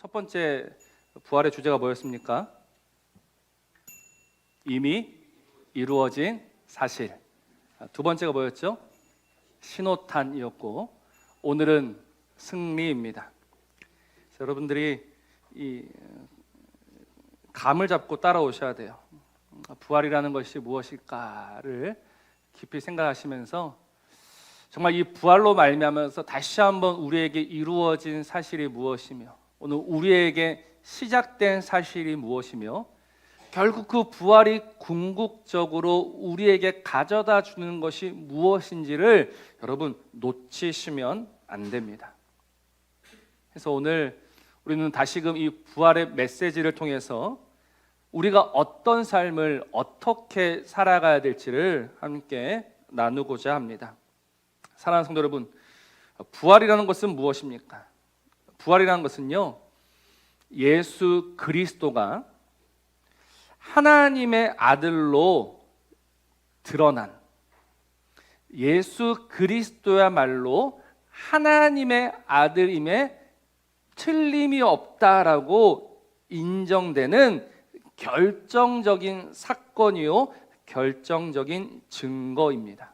첫 번째 부활의 주제가 뭐였습니까? 이미 이루어진 사실. 두 번째가 뭐였죠? 신호탄이었고, 오늘은 승리입니다. 여러분들이 이 감을 잡고 따라오셔야 돼요. 부활이라는 것이 무엇일까를 깊이 생각하시면서 정말 이 부활로 말미암아서 다시 한번 우리에게 이루어진 사실이 무엇이며, 오늘 우리에게 시작된 사실이 무엇이며, 결국 그 부활이 궁극적으로 우리에게 가져다 주는 것이 무엇인지를 여러분 놓치시면 안 됩니다. 그래서 오늘 우리는 다시금 이 부활의 메시지를 통해서 우리가 어떤 삶을 어떻게 살아가야 될지를 함께 나누고자 합니다. 사랑하는 성도 여러분, 부활이라는 것은 무엇입니까? 부활이라는 것은요, 예수 그리스도가 하나님의 아들로 드러난, 예수 그리스도야말로 하나님의 아들임에 틀림이 없다라고 인정되는 결정적인 사건이요, 결정적인 증거입니다.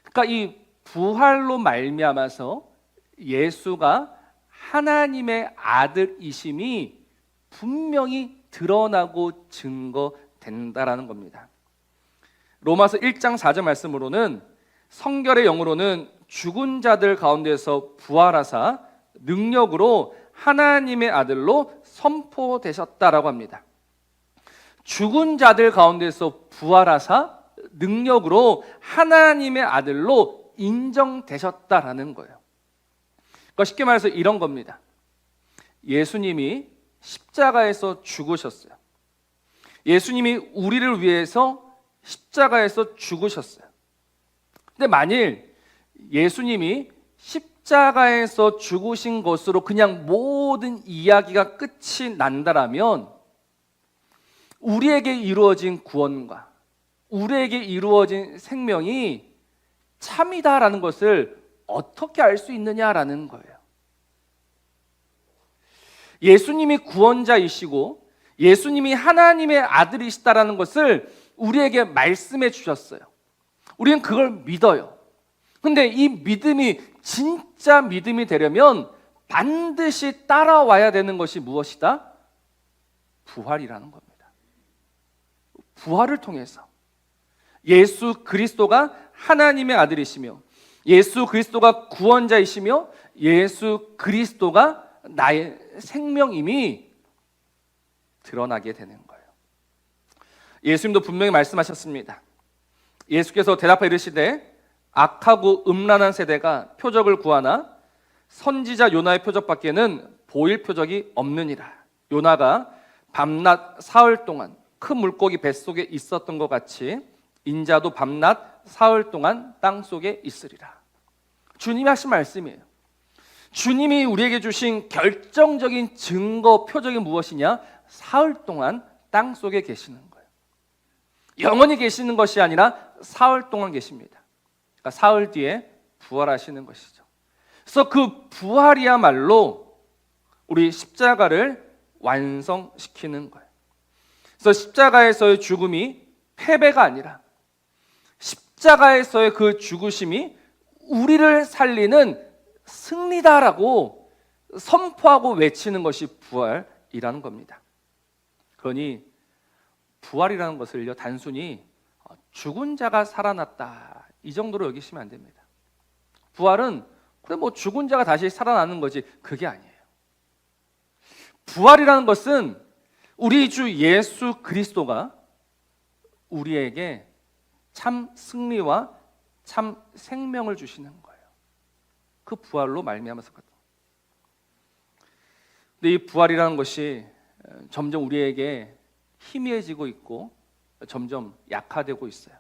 그러니까 이 부활로 말미암아서 예수가 하나님의 아들이심이 분명히 드러나고 증거된다라는 겁니다. 로마서 1장 4절 말씀으로는, 성결의 영으로는 죽은 자들 가운데서 부활하사 능력으로 하나님의 아들로 선포되셨다라고 합니다. 죽은 자들 가운데서 부활하사 능력으로 하나님의 아들로 인정되셨다라는 거예요. 그러니까 쉽게 말해서 이런 겁니다. 예수님이 십자가에서 죽으셨어요. 예수님이 우리를 위해서 십자가에서 죽으셨어요. 근데 만일 예수님이 십자가에서 죽으신 것으로 그냥 모든 이야기가 끝이 난다라면, 우리에게 이루어진 구원과 우리에게 이루어진 생명이 참이다라는 것을 어떻게 알 수 있느냐라는 거예요. 예수님이 구원자이시고 예수님이 하나님의 아들이시다라는 것을 우리에게 말씀해 주셨어요. 우리는 그걸 믿어요. 근데 이 믿음이 진짜 믿음이 되려면 반드시 따라와야 되는 것이 무엇이다? 부활이라는 겁니다. 부활을 통해서 예수 그리스도가 하나님의 아들이시며, 예수 그리스도가 구원자이시며, 예수 그리스도가 나의 생명임이 드러나게 되는 거예요. 예수님도 분명히 말씀하셨습니다. 예수께서 대답하여 이르시되, 악하고 음란한 세대가 표적을 구하나 선지자 요나의 표적밖에는 보일 표적이 없느니라. 요나가 밤낮 사흘 동안 큰 물고기 뱃속에 있었던 것 같이 인자도 밤낮 사흘 동안 땅속에 있으리라. 주님이 하신 말씀이에요. 주님이 우리에게 주신 결정적인 증거, 표적이 무엇이냐? 사흘 동안 땅속에 계시는 거예요. 영원히 계시는 것이 아니라 사흘 동안 계십니다. 그러니까 사흘 뒤에 부활하시는 것이죠. 그래서 그 부활이야말로 우리 십자가를 완성시키는 거예요. 그래서 십자가에서의 죽음이 패배가 아니라 십자가에서의 그 죽으심이 우리를 살리는 승리다라고 선포하고 외치는 것이 부활이라는 겁니다. 그러니 부활이라는 것을요, 단순히 죽은 자가 살아났다 이 정도로 여기시면 안 됩니다. 부활은 그래 뭐 죽은 자가 다시 살아나는 거지, 그게 아니에요. 부활이라는 것은 우리 주 예수 그리스도가 우리에게 참 승리와 참 생명을 주시는 거예요. 그 부활로 말미암아서. 근데 이 부활이라는 것이 점점 우리에게 희미해지고 있고 점점 약화되고 있어요.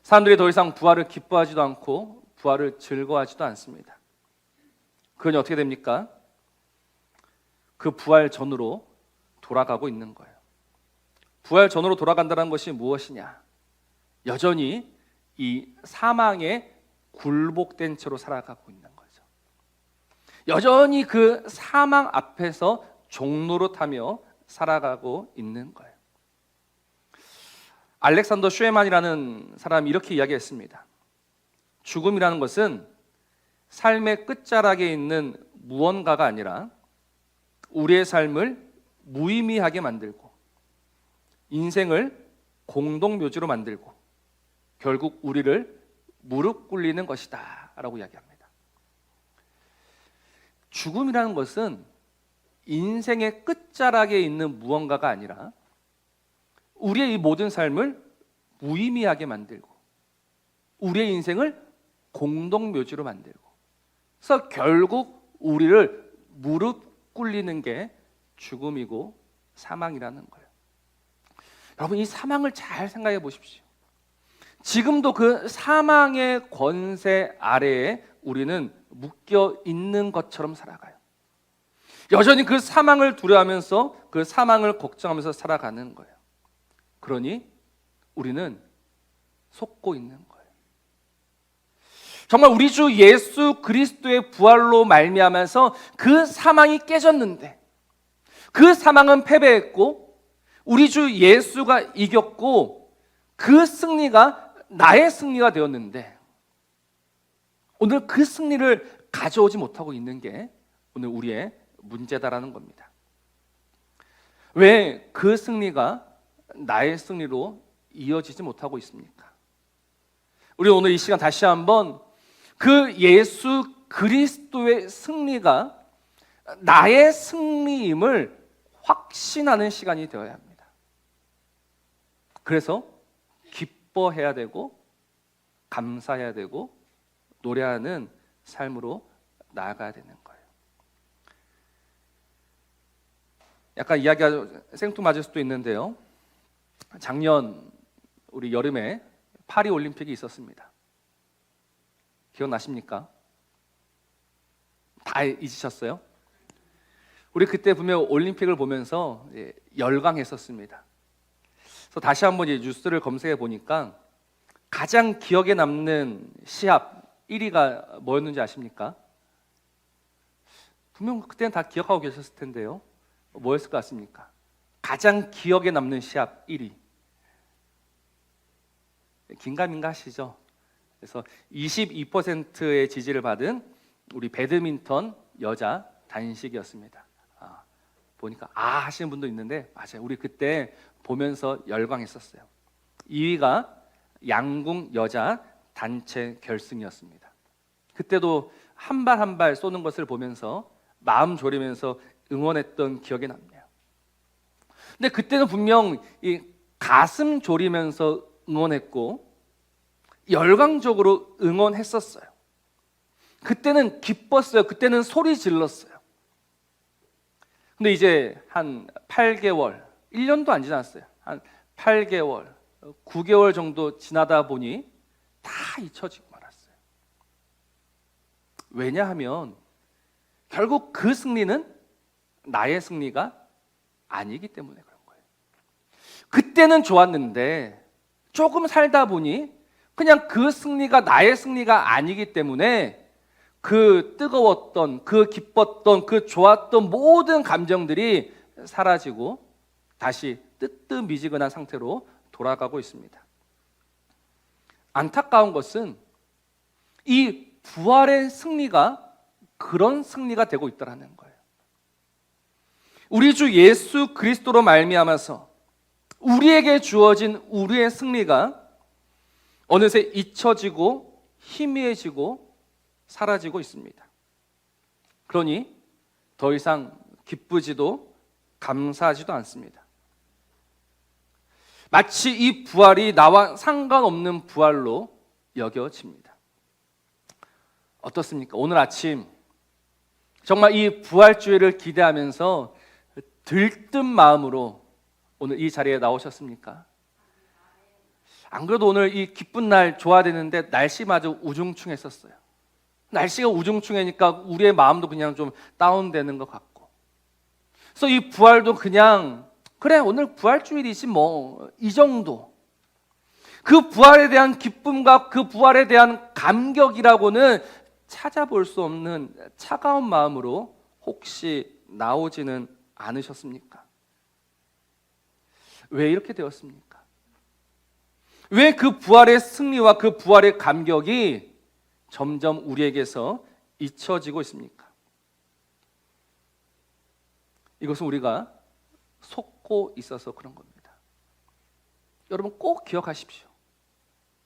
사람들이 더 이상 부활을 기뻐하지도 않고 부활을 즐거워하지도 않습니다. 그건 어떻게 됩니까? 그 부활 전으로 돌아가고 있는 거예요. 부활 전으로 돌아간다는 것이 무엇이냐? 여전히 이 사망에 굴복된 채로 살아가고 있는 거죠. 여전히 그 사망 앞에서 종로로 타며 살아가고 있는 거예요. 알렉산더 슈에만이라는 사람이 이렇게 이야기했습니다. 죽음이라는 것은 삶의 끝자락에 있는 무언가가 아니라 우리의 삶을 무의미하게 만들고 인생을 공동묘지로 만들고 결국 우리를 무릎 꿇리는 것이다 라고 이야기합니다. 죽음이라는 것은 인생의 끝자락에 있는 무언가가 아니라 우리의 이 모든 삶을 무의미하게 만들고 우리의 인생을 공동묘지로 만들고 그래서 결국 우리를 무릎 꿇리는 게 죽음이고 사망이라는 거예요. 여러분, 이 사망을 잘 생각해 보십시오. 지금도 그 사망의 권세 아래에 우리는 묶여 있는 것처럼 살아가요. 여전히 그 사망을 두려워하면서 그 사망을 걱정하면서 살아가는 거예요. 그러니 우리는 속고 있는 거예요. 정말 우리 주 예수 그리스도의 부활로 말미암아서 그 사망이 깨졌는데 그 사망은 패배했고 우리 주 예수가 이겼고 그 승리가 나의 승리가 되었는데 오늘 그 승리를 가져오지 못하고 있는 게 오늘 우리의 문제다라는 겁니다. 왜 그 승리가 나의 승리로 이어지지 못하고 있습니까? 우리 오늘 이 시간 다시 한번 그 예수 그리스도의 승리가 나의 승리임을 확신하는 시간이 되어야 합니다. 그래서 기뻐해야 되고 감사해야 되고 노래하는 삶으로 나아가야 되는 거예요. 약간 이야기가 생뚱맞을 수도 있는데요. 작년 우리 여름에 파리 올림픽이 있었습니다. 기억나십니까? 다 잊으셨어요? 우리 그때 분명 올림픽을 보면서 열광했었습니다. 그래서 다시 한번 뉴스를 검색해 보니까 가장 기억에 남는 시합 1위가 뭐였는지 아십니까? 분명 그때는 다 기억하고 계셨을 텐데요. 뭐였을 것 같습니까? 가장 기억에 남는 시합 1위. 긴가민가 하시죠? 그래서 22%의 지지를 받은 우리 배드민턴 여자 단식이었습니다. 보니까 하시는 분도 있는데 맞아요. 우리 그때 보면서 열광했었어요. 2위가 양궁 여자 단체 결승이었습니다. 그때도 한 발 한 발 쏘는 것을 보면서 마음 졸이면서 응원했던 기억이 납니다. 근데 그때는 분명 이 가슴 졸이면서 응원했고 열광적으로 응원했었어요. 그때는 기뻤어요. 그때는 소리 질렀어요. 근데 이제 한 8개월, 1년도 안 지났어요. 한 8개월, 9개월 정도 지나다 보니 다 잊혀지고 말았어요. 왜냐하면 결국 그 승리는 나의 승리가 아니기 때문에 그런 거예요. 그때는 좋았는데 조금 살다 보니 그냥 그 승리가 나의 승리가 아니기 때문에 그 뜨거웠던, 그 기뻤던, 그 좋았던 모든 감정들이 사라지고 다시 뜨뜻미지근한 상태로 돌아가고 있습니다. 안타까운 것은 이 부활의 승리가 그런 승리가 되고 있다는 거예요. 우리 주 예수 그리스도로 말미암아서 우리에게 주어진 우리의 승리가 어느새 잊혀지고 희미해지고 사라지고 있습니다. 그러니 더 이상 기쁘지도 감사하지도 않습니다. 마치 이 부활이 나와 상관없는 부활로 여겨집니다. 어떻습니까? 오늘 아침 정말 이 부활주일을 기대하면서 들뜬 마음으로 오늘 이 자리에 나오셨습니까? 안 그래도 오늘 이 기쁜 날 좋아야 되는데 날씨마저 우중충했었어요. 날씨가 우중충하니까 우리의 마음도 그냥 좀 다운되는 것 같고, 그래서 이 부활도 그냥 그래 오늘 부활주일이지 뭐 이 정도. 그 부활에 대한 기쁨과 그 부활에 대한 감격이라고는 찾아볼 수 없는 차가운 마음으로 혹시 나오지는 않으셨습니까? 왜 이렇게 되었습니까? 왜 그 부활의 승리와 그 부활의 감격이 점점 우리에게서 잊혀지고 있습니까? 이것은 우리가 속고 있어서 그런 겁니다. 여러분 꼭 기억하십시오.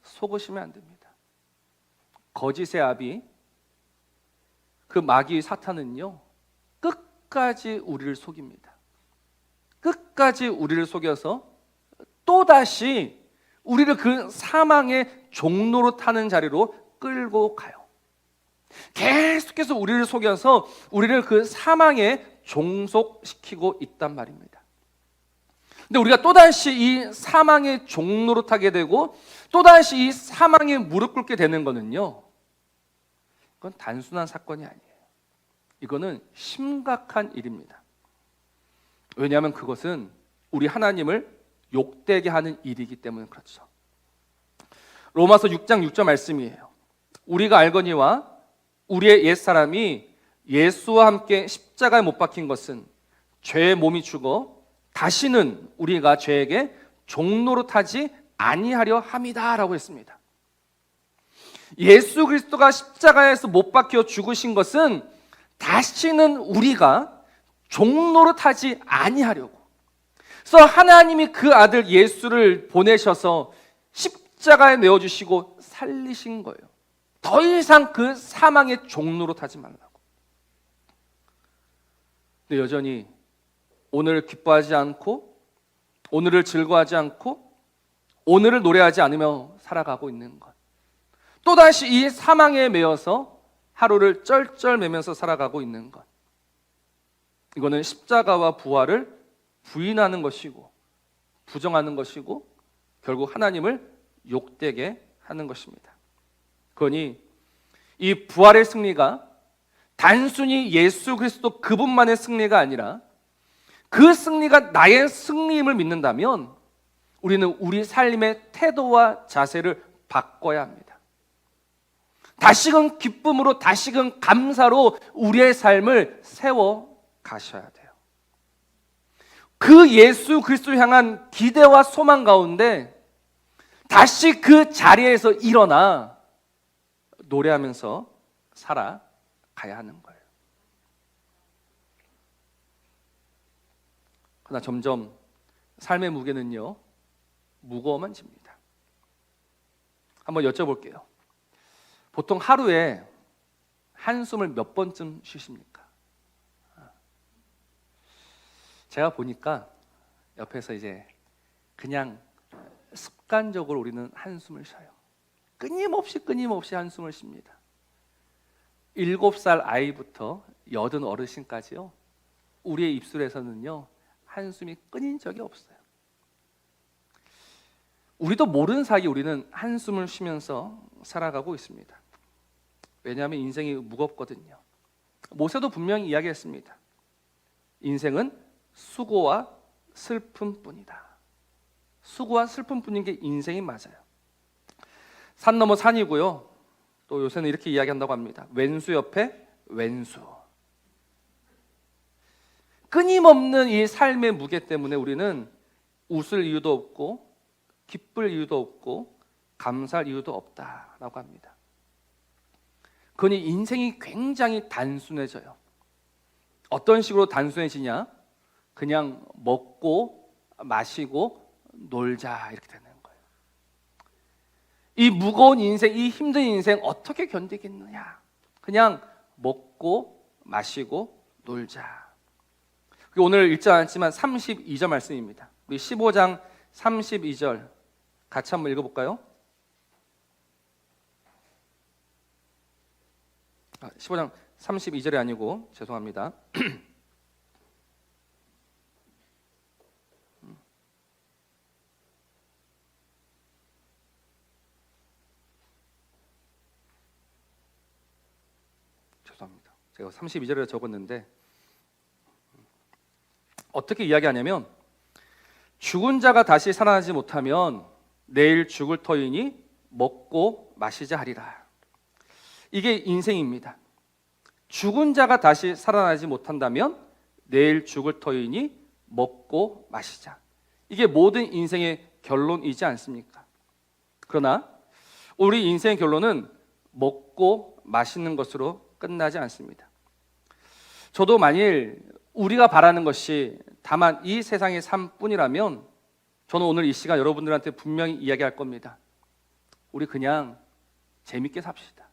속으시면 안 됩니다. 거짓의 아비, 그 마귀 사탄은요, 끝까지 우리를 속입니다. 끝까지 우리를 속여서 또다시 우리를 그 사망의 종로로 타는 자리로 끌고 가요. 계속해서 우리를 속여서 우리를 그 사망에 종속시키고 있단 말입니다. 근데 우리가 또다시 이 사망의 종로로 타게 되고 또다시 이 사망에 무릎 꿇게 되는 거는요, 그건 단순한 사건이 아니에요. 이거는 심각한 일입니다. 왜냐하면 그것은 우리 하나님을 욕되게 하는 일이기 때문에 그렇죠. 로마서 6장 6절 말씀이에요. 우리가 알거니와 우리의 옛사람이 예수와 함께 십자가에 못 박힌 것은 죄의 몸이 죽어 다시는 우리가 죄에게 종로로 타지 아니하려 함이다 라고 했습니다. 예수 그리스도가 십자가에서 못 박혀 죽으신 것은 다시는 우리가 종로로 타지 아니하려고. 그래서 하나님이 그 아들 예수를 보내셔서 십자가에 내어주시고 살리신 거예요. 더 이상 그 사망의 종로로 타지 말라고. 근데 여전히 오늘을 기뻐하지 않고 오늘을 즐거워하지 않고 오늘을 노래하지 않으며 살아가고 있는 것, 또다시 이 사망에 매여서 하루를 쩔쩔매면서 살아가고 있는 것, 이거는 십자가와 부활을 부인하는 것이고 부정하는 것이고 결국 하나님을 욕되게 하는 것입니다. 그러니 이 부활의 승리가 단순히 예수 그리스도 그분만의 승리가 아니라 그 승리가 나의 승리임을 믿는다면 우리는 우리 삶의 태도와 자세를 바꿔야 합니다. 다시금 기쁨으로, 다시금 감사로 우리의 삶을 세워 가셔야 돼요. 그 예수 그리스도 향한 기대와 소망 가운데 다시 그 자리에서 일어나 노래하면서 살아가야 하는 거예요. 그러나 점점 삶의 무게는요, 무거워만 집니다. 한번 여쭤볼게요. 보통 하루에 한숨을 몇 번쯤 쉬십니까? 제가 보니까 옆에서 이제 그냥 습관적으로 우리는 한숨을 쉬어요. 끊임없이 한숨을 쉽니다. 7살 아이부터 여든 어르신까지요, 우리의 입술에서는요 한숨이 끊인 적이 없어요. 우리도 모르는 사이 우리는 한숨을 쉬면서 살아가고 있습니다. 왜냐하면 인생이 무겁거든요. 모세도 분명히 이야기했습니다. 인생은 수고와 슬픔뿐이다. 수고와 슬픔뿐인 게 인생이 맞아요. 산 넘어 산이고요, 또 요새는 이렇게 이야기한다고 합니다. 왼수 옆에 왼수. 끊임없는 이 삶의 무게 때문에 우리는 웃을 이유도 없고 기쁠 이유도 없고 감사할 이유도 없다라고 합니다. 그러니 인생이 굉장히 단순해져요. 어떤 식으로 단순해지냐? 그냥 먹고 마시고 놀자 이렇게 되는 거예요. 이 무거운 인생, 이 힘든 인생 어떻게 견디겠느냐? 그냥 먹고 마시고 놀자. 오늘 읽지 않았지만 32절 말씀입니다. 우리 15장 32절 같이 한번 읽어볼까요? 15장 32절이 아니고 죄송합니다. 죄송합니다. 제가 32절에 적었는데 어떻게 이야기하냐면, 죽은 자가 다시 살아나지 못하면 내일 죽을 터이니 먹고 마시자 하리라. 이게 인생입니다. 죽은 자가 다시 살아나지 못한다면 내일 죽을 터이니 먹고 마시자. 이게 모든 인생의 결론이지 않습니까? 그러나 우리 인생의 결론은 먹고 마시는 것으로 끝나지 않습니다. 저도 만일 우리가 바라는 것이 다만 이 세상의 삶뿐이라면 저는 오늘 이 시간 여러분들한테 분명히 이야기할 겁니다. 우리 그냥 재밌게 삽시다.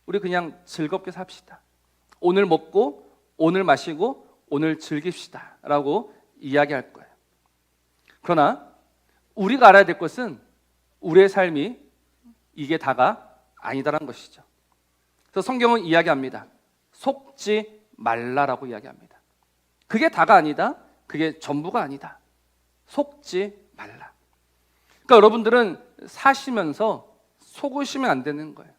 우리 그냥 즐겁게 삽시다. 오늘 먹고 오늘 마시고 오늘 즐깁시다 라고 이야기할 거예요. 그러나 우리가 알아야 될 것은 우리의 삶이 이게 다가 아니다라는 것이죠. 그래서 성경은 이야기합니다. 속지 말라라고 이야기합니다. 그게 다가 아니다. 그게 전부가 아니다. 속지 말라. 그러니까 여러분들은 사시면서 속으시면 안 되는 거예요.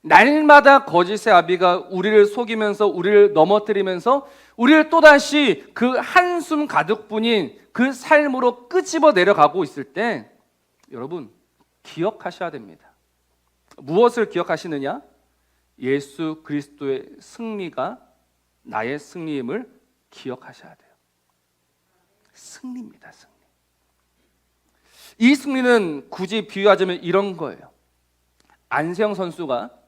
날마다 거짓의 아비가 우리를 속이면서 우리를 넘어뜨리면서 우리를 또다시 그 한숨 가득뿐인 그 삶으로 끄집어 내려가고 있을 때 여러분 기억하셔야 됩니다. 무엇을 기억하시느냐? 예수 그리스도의 승리가 나의 승리임을 기억하셔야 돼요. 승리입니다, 승리. 이 승리는 굳이 비유하자면 이런 거예요. 안세영 선수가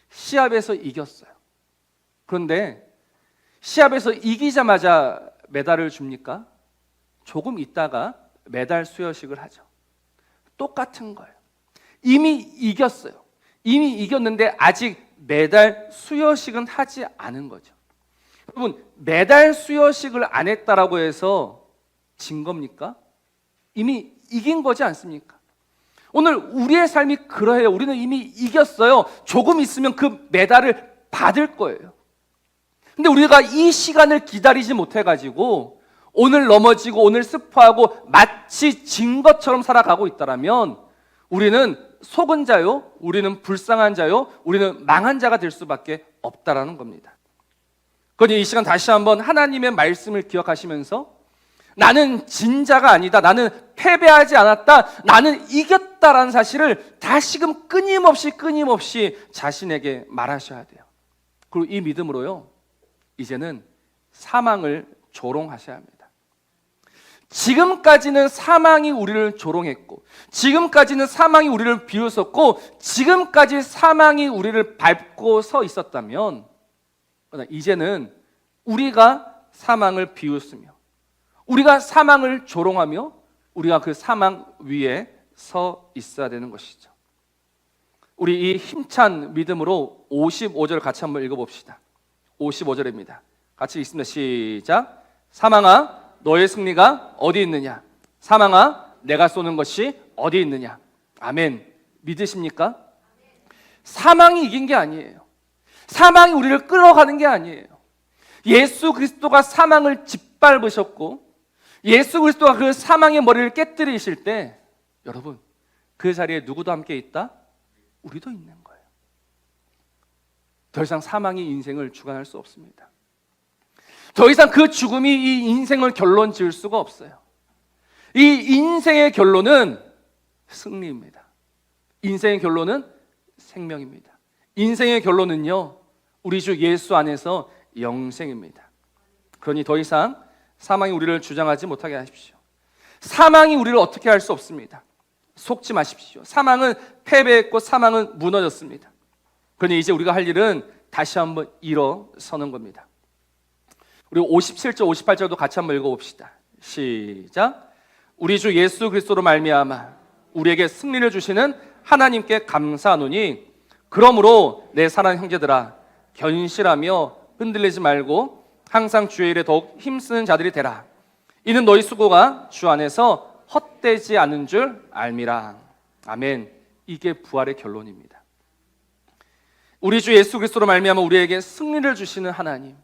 시합에서 이겼어요. 그런데 시합에서 이기자마자 메달을 줍니까? 조금 있다가 메달 수여식을 하죠. 똑같은 거예요. 이미 이겼어요. 이미 이겼는데 아직 메달 수여식은 하지 않은 거죠. 여러분, 메달 수여식을 안 했다라고 해서 진 겁니까? 이미 이긴 거지 않습니까? 오늘 우리의 삶이 그러해요. 우리는 이미 이겼어요. 조금 있으면 그 메달을 받을 거예요. 근데 우리가 이 시간을 기다리지 못해가지고 오늘 넘어지고 오늘 스포하고 마치 진 것처럼 살아가고 있다면 우리는 속은 자요, 우리는 불쌍한 자요, 우리는 망한 자가 될 수밖에 없다라는 겁니다. 그러니 이 시간 다시 한번 하나님의 말씀을 기억하시면서 나는 진 자가 아니다, 나는 패배하지 않았다, 나는 이겼다라는 사실을 다시금 끊임없이 자신에게 말하셔야 돼요. 그리고 이 믿음으로요, 이제는 사망을 조롱하셔야 합니다. 지금까지는 사망이 우리를 조롱했고, 지금까지는 사망이 우리를 비웃었고, 지금까지 사망이 우리를 밟고 서 있었다면, 그러나 이제는 우리가 사망을 비웃으며 우리가 사망을 조롱하며 우리가 그 사망 위에 서 있어야 되는 것이죠. 우리 이 힘찬 믿음으로 55절 같이 한번 읽어봅시다. 55절입니다. 같이 읽습니다. 시작. 사망아 너의 승리가 어디 있느냐? 사망아 내가 쏘는 것이 어디 있느냐? 아멘. 믿으십니까? 사망이 이긴 게 아니에요. 사망이 우리를 끌어가는 게 아니에요. 예수 그리스도가 사망을 짓밟으셨고 예수 그리스도가 그 사망의 머리를 깨뜨리실 때 여러분 그 자리에 누구도 함께 있다? 우리도 있는 거예요. 더 이상 사망이 인생을 주관할 수 없습니다. 더 이상 그 죽음이 이 인생을 결론 지을 수가 없어요. 이 인생의 결론은 승리입니다. 인생의 결론은 생명입니다. 인생의 결론은요 우리 주 예수 안에서 영생입니다. 그러니 더 이상 사망이 우리를 주장하지 못하게 하십시오. 사망이 우리를 어떻게 할 수 없습니다. 속지 마십시오. 사망은 패배했고 사망은 무너졌습니다. 그러니 이제 우리가 할 일은 다시 한번 일어서는 겁니다. 우리 57절 58절도 같이 한번 읽어봅시다. 시작. 우리 주 예수 그리스도로 말미암아 우리에게 승리를 주시는 하나님께 감사하노니 그러므로 내 사랑하는 형제들아 견실하며 흔들리지 말고 항상 주의 일에 더욱 힘쓰는 자들이 되라. 이는 너희 수고가 주 안에서 헛되지 않은 줄 알미라. 아멘. 이게 부활의 결론입니다. 우리 주 예수 그리스도로 말미암아 우리에게 승리를 주시는 하나님,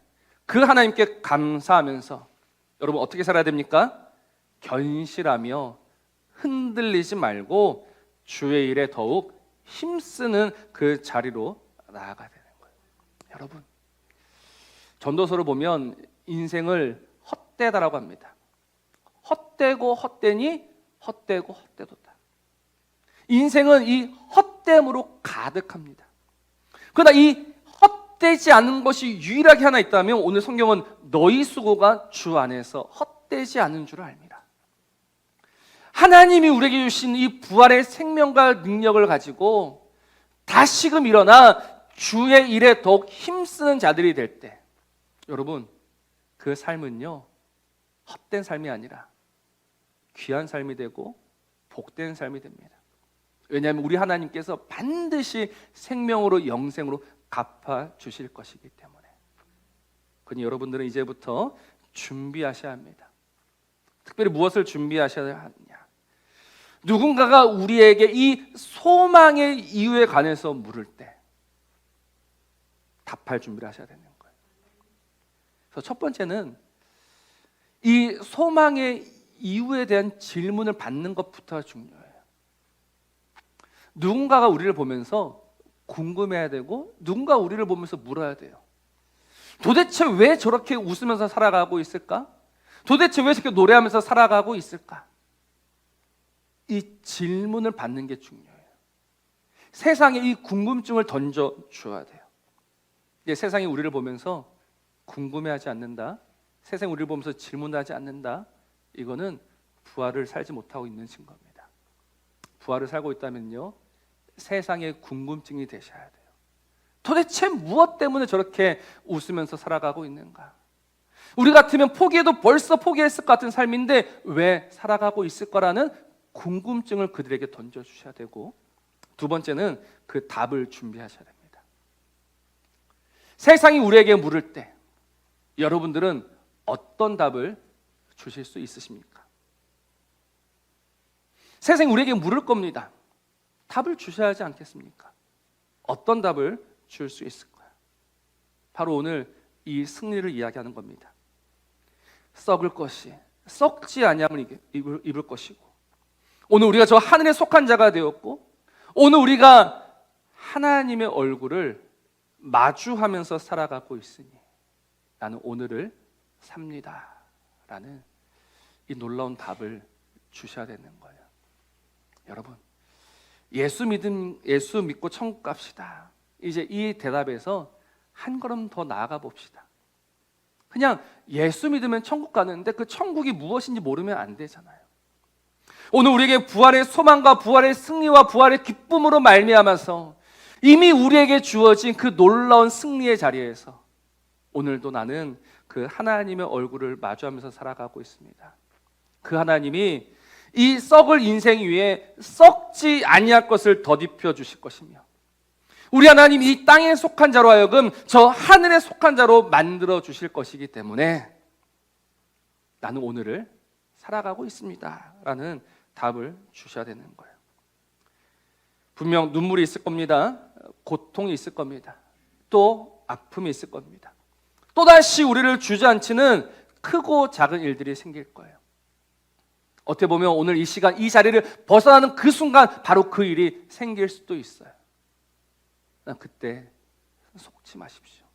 그 하나님께 감사하면서 여러분 어떻게 살아야 됩니까? 견실하며 흔들리지 말고 주의 일에 더욱 힘쓰는 그 자리로 나아가야 되는 거예요. 여러분 전도서를 보면 인생을 헛되다라고 합니다. 헛되고 헛되니 헛되고 헛되도다. 인생은 이 헛됨으로 가득합니다. 그러나 이 헛되지 않은 것이 유일하게 하나 있다면 오늘 성경은 너희 수고가 주 안에서 헛되지 않은 줄 압니다. 하나님이 우리에게 주신 이 부활의 생명과 능력을 가지고 다시금 일어나 주의 일에 더욱 힘쓰는 자들이 될 때, 여러분, 그 삶은요 헛된 삶이 아니라 귀한 삶이 되고 복된 삶이 됩니다. 왜냐하면 우리 하나님께서 반드시 생명으로 영생으로 갚아주실 것이기 때문에. 그러니 여러분들은 이제부터 준비하셔야 합니다. 특별히 무엇을 준비하셔야 하느냐, 누군가가 우리에게 이 소망의 이유에 관해서 물을 때 답할 준비를 하셔야 되는 거예요. 그래서 첫 번째는 이 소망의 이유에 대한 질문을 받는 것부터 중요해요. 누군가가 우리를 보면서 궁금해야 되고 누군가 우리를 보면서 물어야 돼요. 도대체 왜 저렇게 웃으면서 살아가고 있을까? 도대체 왜 저렇게 노래하면서 살아가고 있을까? 이 질문을 받는 게 중요해요. 세상에 이 궁금증을 던져줘야 돼요. 이제 세상이 우리를 보면서 궁금해하지 않는다, 세상이 우리를 보면서 질문하지 않는다, 이거는 부활을 살지 못하고 있는 증거입니다. 부활을 살고 있다면요 세상의 궁금증이 되셔야 돼요. 도대체 무엇 때문에 저렇게 웃으면서 살아가고 있는가? 우리 같으면 포기해도 벌써 포기했을 것 같은 삶인데 왜 살아가고 있을 거라는 궁금증을 그들에게 던져주셔야 되고, 두 번째는 그 답을 준비하셔야 됩니다. 세상이 우리에게 물을 때 여러분들은 어떤 답을 주실 수 있으십니까? 세상이 우리에게 물을 겁니다. 답을 주셔야 하지 않겠습니까? 어떤 답을 줄 수 있을까요? 바로 오늘 이 승리를 이야기하는 겁니다. 썩을 것이 썩지 아니함을 입을 것이고, 오늘 우리가 저 하늘에 속한 자가 되었고, 오늘 우리가 하나님의 얼굴을 마주하면서 살아가고 있으니 나는 오늘을 삽니다 라는 이 놀라운 답을 주셔야 되는 거예요. 여러분, 예수 믿고 천국 갑시다. 이제 이 대답에서 한 걸음 더 나아가 봅시다. 그냥 예수 믿으면 천국 가는데 그 천국이 무엇인지 모르면 안 되잖아요. 오늘 우리에게 부활의 소망과 부활의 승리와 부활의 기쁨으로 말미암아서 이미 우리에게 주어진 그 놀라운 승리의 자리에서 오늘도 나는 그 하나님의 얼굴을 마주하면서 살아가고 있습니다. 그 하나님이 이 썩을 인생 위에 썩지 아니할 것을 덧입혀 주실 것이며, 우리 하나님 이 땅에 속한 자로 하여금 저 하늘에 속한 자로 만들어 주실 것이기 때문에 나는 오늘을 살아가고 있습니다 라는 답을 주셔야 되는 거예요. 분명 눈물이 있을 겁니다. 고통이 있을 겁니다. 또 아픔이 있을 겁니다. 또다시 우리를 주저앉히는 크고 작은 일들이 생길 거예요. 어떻게 보면 오늘 이 시간 이 자리를 벗어나는 그 순간 바로 그 일이 생길 수도 있어요. 그때 속지 마십시오.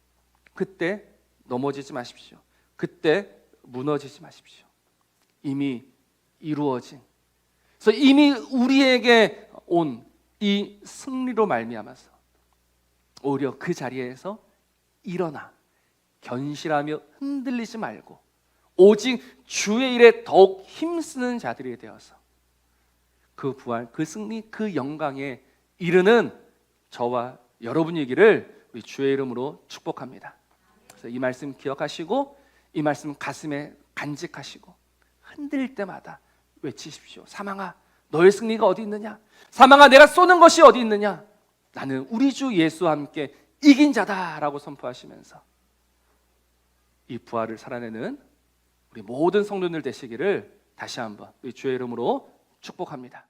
그때 넘어지지 마십시오. 그때 무너지지 마십시오. 이미 이루어진, 그래서 이미 우리에게 온 이 승리로 말미암아서 오히려 그 자리에서 일어나 견실하며 흔들리지 말고 오직 주의 일에 더욱 힘쓰는 자들이 되어서 그 부활, 그 승리, 그 영광에 이르는 저와 여러분이기를 우리 주의 이름으로 축복합니다. 그래서 이 말씀 기억하시고 이 말씀 가슴에 간직하시고 흔들릴 때마다 외치십시오. 사망아, 너의 승리가 어디 있느냐? 사망아, 내가 쏘는 것이 어디 있느냐? 나는 우리 주 예수와 함께 이긴 자다라고 선포하시면서 이 부활을 살아내는 우리 모든 성도들 되시기를 다시 한번 우리 주의 이름으로 축복합니다.